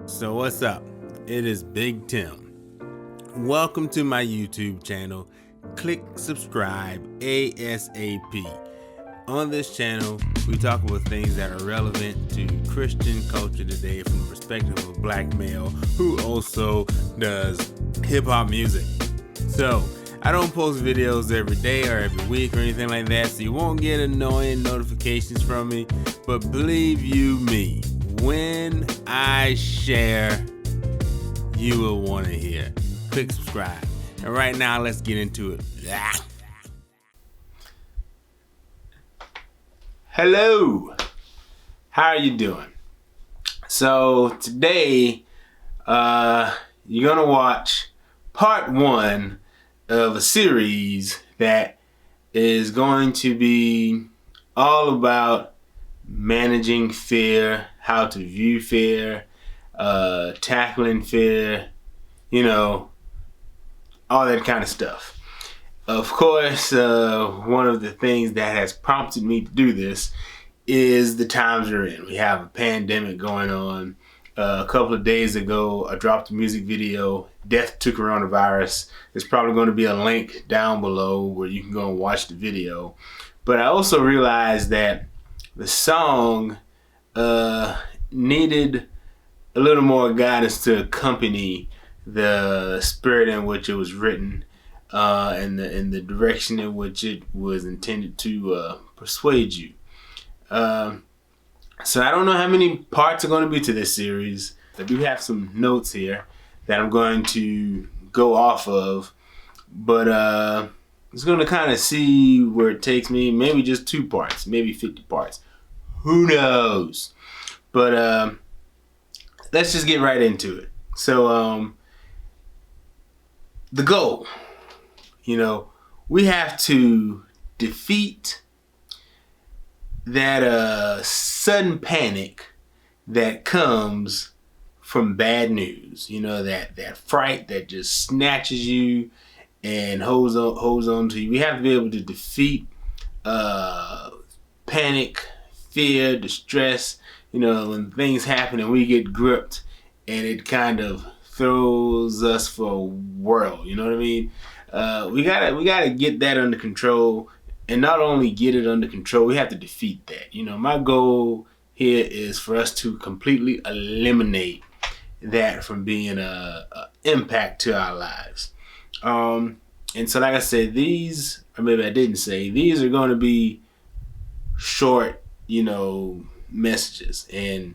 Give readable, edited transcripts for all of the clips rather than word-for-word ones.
So what's up? It is Big Tim. Welcome to my YouTube channel. Click subscribe ASAP. On this channel, we talk about things that are relevant to Christian culture today from the perspective of a black male who also does hip-hop music. So, I don't post videos every day or every week or anything like that, so you won't get annoying notifications from me. But believe you me, when I share, you will want to hear. Click subscribe. And right now, let's get into it. Hello. How are you doing? So today, you're gonna watch part 1 of a series that is going to be all about managing fear, how to view fear, tackling fear, all that kind of stuff. Of course, one of the things that has prompted me to do this is the times we're in. We have a pandemic going on. A couple of days ago, I dropped a music video, Death to Coronavirus. There's probably going to be a link down below where you can go and watch the video. But I also realized that the song needed a little more guidance to accompany the spirit in which it was written, and the direction in which it was intended to persuade you. So I don't know how many parts are going to be to this series. I do have some notes here that I'm going to go off of, but it's going to kind of see where it takes me. Maybe just 2 parts, maybe 50 parts. Who knows? But let's just get right into it. So the goal, we have to defeat that sudden panic that comes from bad news. That fright that just snatches you and holds on to you. We have to be able to defeat panic, fear, distress. When things happen and we get gripped and it kind of throws us for a whirl. You know what I mean? We gotta get that under control. And not only get it under control, we have to defeat that. My goal here is for us to completely eliminate that from being an impact to our lives. And so like I said, these, or maybe I didn't say, these are going to be short, messages. And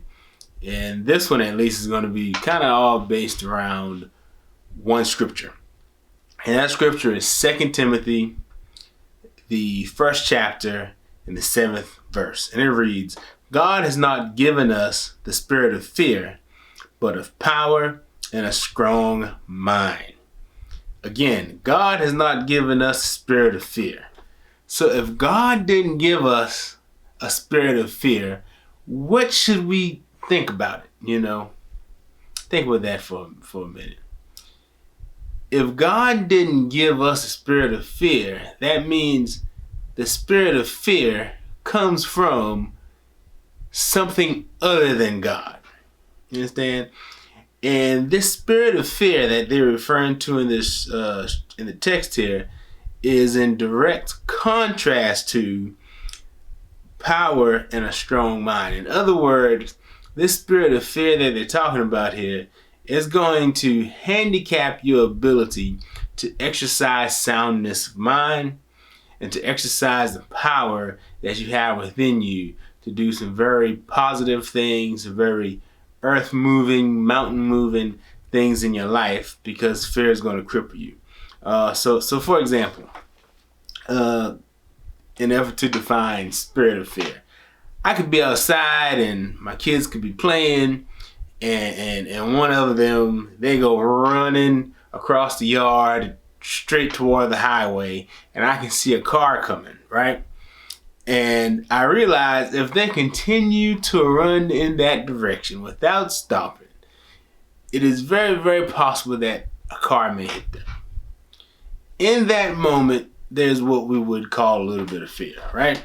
this one at least is going to be kind of all based around one scripture. And that scripture is 2 Timothy, the 1st chapter and the 7th verse. And it reads, God has not given us the spirit of fear, but of power and a strong mind. Again, God has not given us a spirit of fear. So if God didn't give us a spirit of fear, what should we think about it? Think about that for a minute. If God didn't give us a spirit of fear, that means the spirit of fear comes from something other than God. You understand? And this spirit of fear that they're referring to in this in the text here is in direct contrast to power and a strong mind. In other words, this spirit of fear that they're talking about here is going to handicap your ability to exercise soundness of mind and to exercise the power that you have within you to do some very positive things, very earth-moving, mountain-moving things in your life, because fear is going to cripple you. So for example, in effort to define spirit of fear, I could be outside and my kids could be playing, and one of them, they go running across the yard straight toward the highway, and I can see a car coming, right? And I realize if they continue to run in that direction without stopping, it is very, very possible that a car may hit them. In that moment, there's what we would call a little bit of fear, right?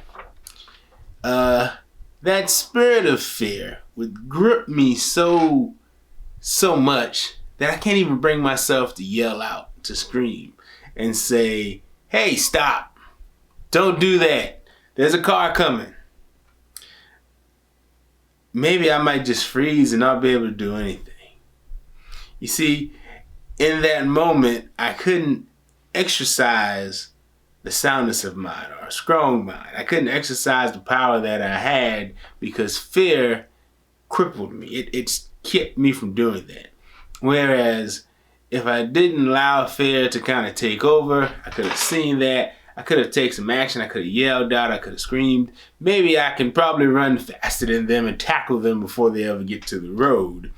That spirit of fear would grip me so so much that I can't even bring myself to yell out, to scream and say, hey, stop. Don't do that. There's a car coming. Maybe I might just freeze and not be able to do anything. You see, in that moment, I couldn't exercise the soundness of mind or a strong mind. I couldn't exercise the power that I had because fear crippled me. It kept me from doing that. Whereas if I didn't allow fear to kind of take over, I could have seen that. I could have taken some action. I could have yelled out. I could have screamed. Maybe I can probably run faster than them and tackle them before they ever get to the road.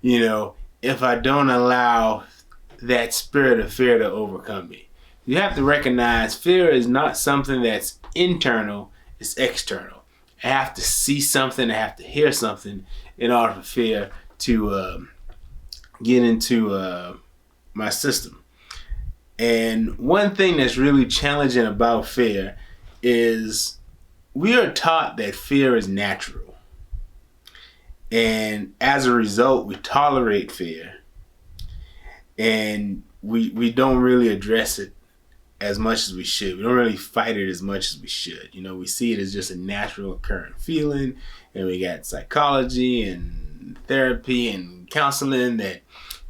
You know, if I don't allow that spirit of fear to overcome me. You have to recognize fear is not something that's internal, it's external. I have to see something, I have to hear something in order for fear to get into my system. And one thing that's really challenging about fear is we are taught that fear is natural. And as a result, we tolerate fear. And we don't really address it as much as we should. We don't really fight it as much as we should. You know, we see it as just a natural occurring feeling, and we got psychology and therapy and counseling that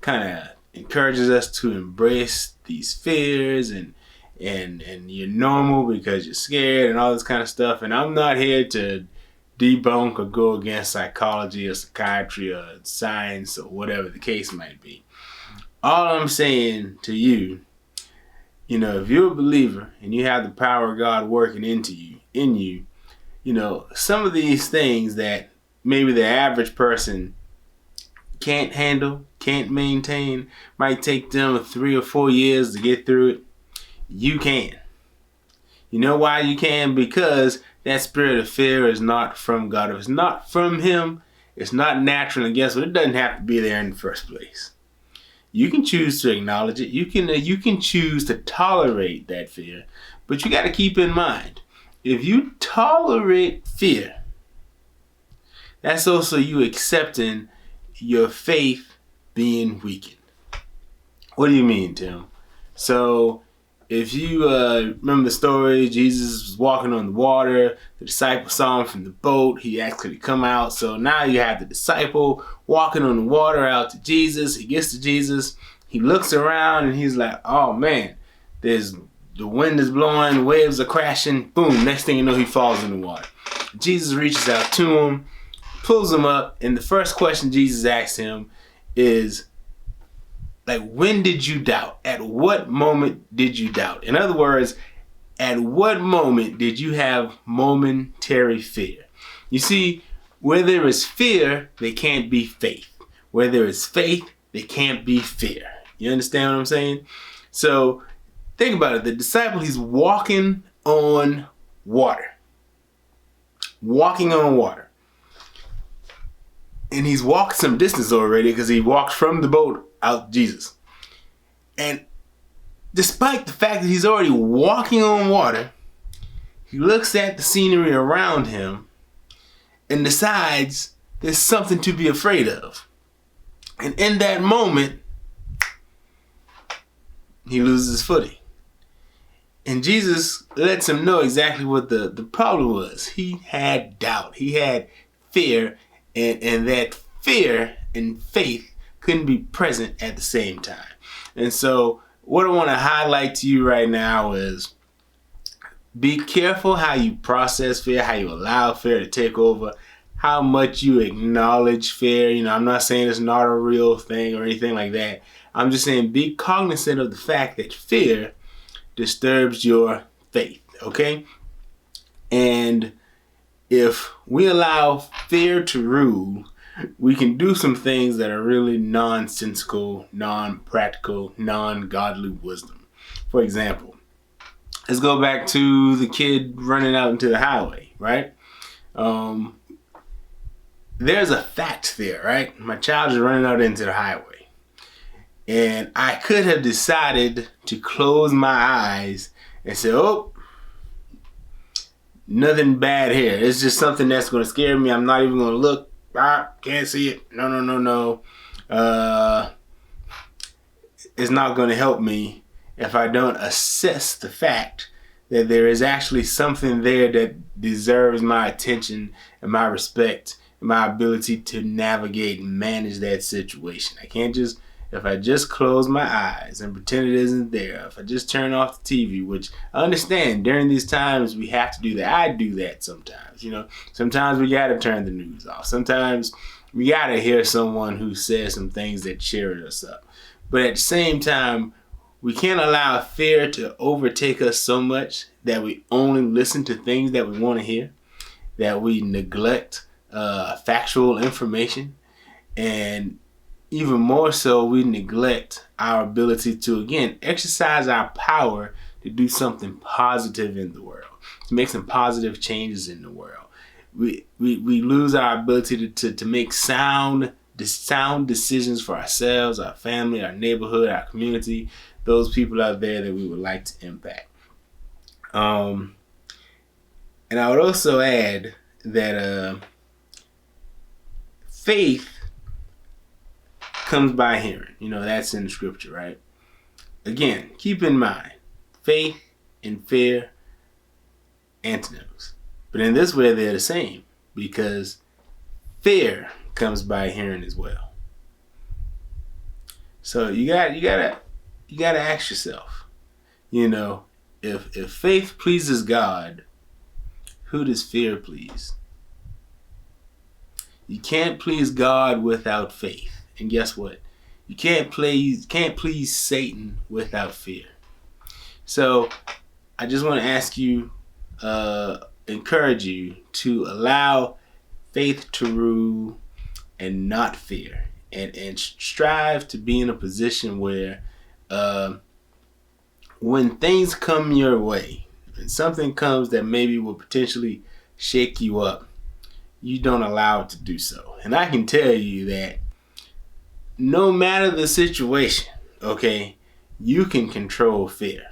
kind of encourages us to embrace these fears and you're normal because you're scared and all this kind of stuff. And I'm not here to debunk or go against psychology or psychiatry or science or whatever the case might be. All I'm saying to you, you know, if you're a believer and you have the power of God working in you, you know, some of these things that maybe the average person can't handle, can't maintain, might take them 3 or 4 years to get through it, you can. You know why you can? Because that spirit of fear is not from God. If it's not from Him, it's not natural, and guess what? It doesn't have to be there in the first place. You can choose to acknowledge it. You can choose to tolerate that fear. But you got to keep in mind, if you tolerate fear, that's also you accepting your faith being weakened. What do you mean, Tim? So if you remember the story, Jesus was walking on the water. The disciple saw him from the boat. He asked could he come out. So now you have the disciple walking on the water out to Jesus. He gets to Jesus. He looks around and he's like, oh man, the wind is blowing, waves are crashing. Boom, next thing you know, he falls in the water. Jesus reaches out to him, pulls him up, and the first question Jesus asks him is, like, when did you doubt? At what moment did you doubt? In other words, at what moment did you have momentary fear? You see, where there is fear, there can't be faith. Where there is faith, there can't be fear. You understand what I'm saying? So think about it. The disciple, he's walking on water. Walking on water. And he's walked some distance already because he walked from the boat out to Jesus. And despite the fact that he's already walking on water, he looks at the scenery around him and decides there's something to be afraid of. And in that moment, he loses his footing. And Jesus lets him know exactly what the problem was. He had doubt. He had fear. And that fear and faith couldn't be present at the same time. And so what I want to highlight to you right now is be careful how you process fear, how you allow fear to take over, how much you acknowledge fear. You know, I'm not saying it's not a real thing or anything like that. I'm just saying be cognizant of the fact that fear disturbs your faith, okay? And if we allow fear to rule, we can do some things that are really nonsensical, non-practical, non-godly wisdom. For example, let's go back to the kid running out into the highway, right? There's a fact there, right? My child is running out into the highway. And I could have decided to close my eyes and say, oh, nothing bad here. It's just something that's going to scare me. I'm not even going to look. Can't see it. No. It's not going to help me if I don't assess the fact that there is actually something there that deserves my attention and my respect and my ability to navigate and manage that situation. I can't just, if I just close my eyes and pretend it isn't there, if I just turn off the TV, which I understand during these times we have to do that. I do that sometimes, you know. Sometimes we got to turn the news off. Sometimes we got to hear someone who says some things that cheer us up. But at the same time, we can't allow fear to overtake us so much that we only listen to things that we want to hear, that we neglect factual information, and even more so, we neglect our ability to, again, exercise our power to do something positive in the world, to make some positive changes in the world. We lose our ability to make sound decisions for ourselves, our family, our neighborhood, our community, those people out there that we would like to impact. And I would also add that faith comes by hearing. You know, that's in the scripture, right? Again, keep in mind, faith and fear, antonyms. But in this way, they're the same, because fear comes by hearing as well. So you gotta ask yourself, you know, if faith pleases God, who does fear please? You can't please God without faith. And guess what? You can't please Satan without fear. So I just want to ask you, encourage you to allow faith to rule and not fear. And strive to be in a position where when things come your way, and something comes that maybe will potentially shake you up, you don't allow it to do so. And I can tell you that no matter the situation, okay, you can control fear.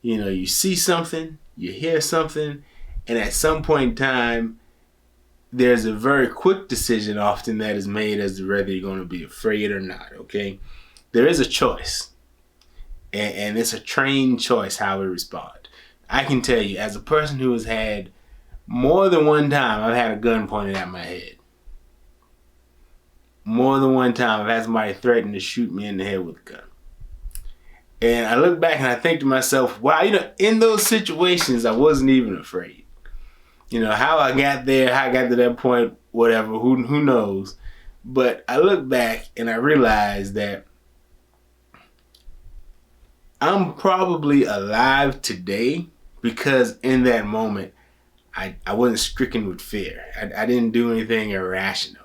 You know, you see something, you hear something, and at some point in time, there's a very quick decision often that is made as to whether you're going to be afraid or not, okay? There is a choice, and it's a trained choice how we respond. I can tell you, as a person who has had more than one time, I've had a gun pointed at my head. More than one time, I've had somebody threaten to shoot me in the head with a gun. And I look back and I think to myself, wow, you know, in those situations, I wasn't even afraid. You know, how I got there, how I got to that point, whatever, who knows. But I look back and I realize that I'm probably alive today because in that moment, I wasn't stricken with fear. I didn't do anything irrational.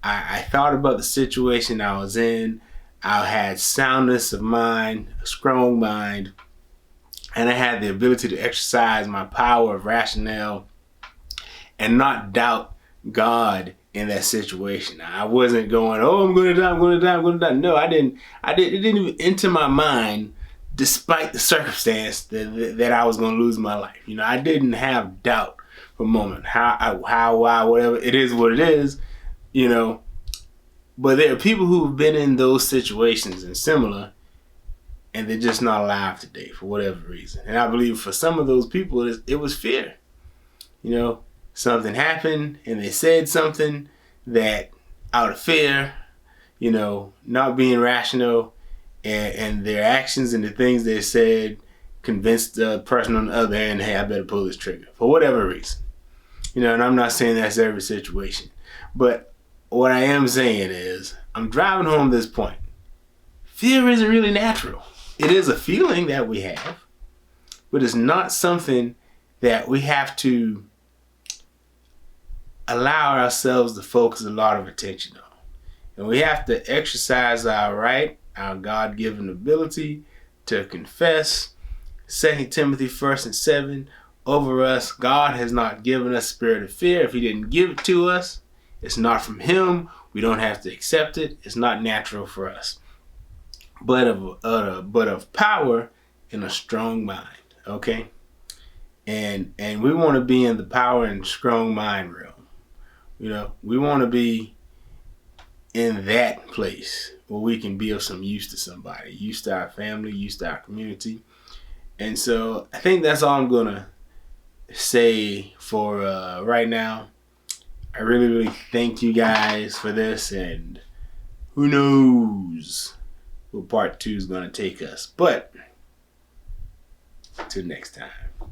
I thought about the situation I was in. I had soundness of mind, a strong mind, and I had the ability to exercise my power of rationale and not doubt God in that situation. I wasn't going, oh, I'm going to die, I'm going to die, I'm going to die. No, I didn't. It didn't even enter my mind, despite the circumstance that I was going to lose my life. You know, I didn't have doubt for a moment. Why, whatever. It is what it is. You know, but there are people who've been in those situations and similar, and they're just not alive today for whatever reason. And I believe for some of those people, it was fear. You know, something happened and they said something that out of fear, you know, not being rational, and their actions and the things they said convinced the person on the other end, hey, I better pull this trigger for whatever reason. You know, and I'm not saying that's every situation, but what I am saying is, I'm driving home this point. Fear isn't really natural. It is a feeling that we have, but it's not something that we have to allow ourselves to focus a lot of attention on. And we have to exercise our right, our God-given ability to confess. 2 Timothy 1:7, over us, God has not given us a spirit of fear. If he didn't give it to us, it's not from him. We don't have to accept it. It's not natural for us. But of power and a strong mind, okay? And we want to be in the power and strong mind realm. You know, we want to be in that place where we can be of some use to somebody, use to our family, use to our community. And so I think that's all I'm gonna say for right now. I really, really thank you guys for this, and who knows where part 2 is gonna take us. But till next time.